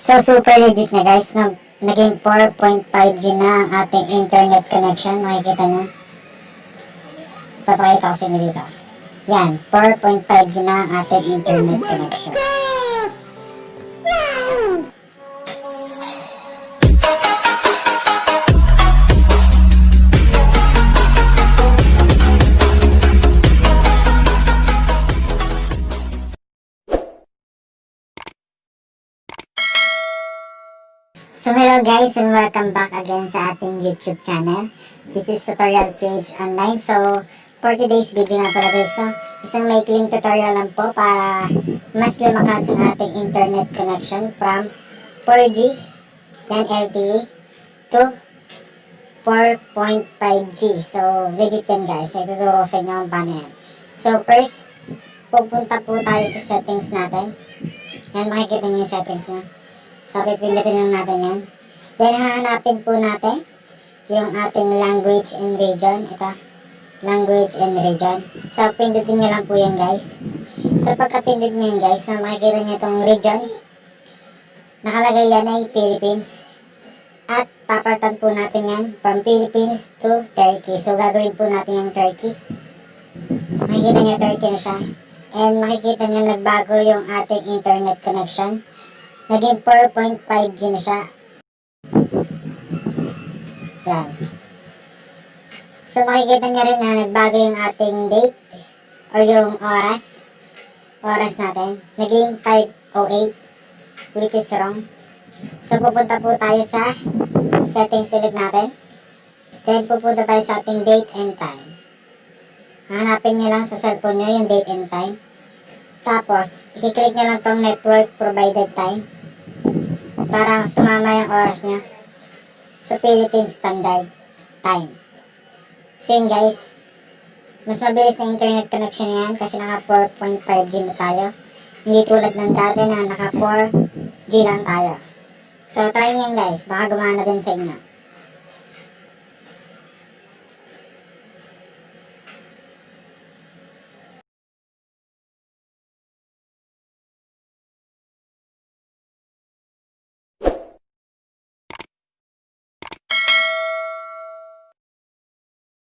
So, super legit na guys. Naging 4.5G na ang ating internet connection. Makikita nyo. Papakita ko sa inyo dito. Yan, 4.5G na ang ating internet connection. So hello guys and welcome back again sa ating YouTube channel. This is tutorial page online. So for today's video nga pala guys, isang maikling tutorial lang po para mas lumakas ang ating internet connection from 4G then LTE to 4.5G. So legit yan guys. So ituturo sa inyo kung paano yan. So first, pupunta po tayo sa settings natin. Yan, makikita niyo yung settings nyo. So, pipindutin lang natin yan. Then, hahanapin po natin yung ating language and region. Ito, language and region. So, pindutin nyo lang po yan, guys. So, pagka-pindut nyo yan, guys, na makikita nyo itong region, nakalagay yan ay Philippines. At, papalitan po natin yan from Philippines to Turkey. So, gagawin po natin yung Turkey. Makikita nyo, Turkey na siya. And, makikita nyo, nagbago yung ating internet connection. Naging 4.5G na siya. Yan. So makikita niyo rin na nagbago yung ating date or yung oras. Oras natin. Naging 5:08 which is wrong. So pupunta po tayo sa settings ulit natin. Then pupunta tayo sa ating date and time. Hanapin niyo lang sa cellphone niyo yung date and time. Tapos, i-click nyo lang tong network provided time para tumama yung oras nyo sa Philippine Standard Time. So yun guys, mas mabilis na internet connection yan kasi naka 4.5G na tayo. Hindi tulad ng dati na naka 4G lang tayo. So try nyo yan guys, baka gumana din sa inyo.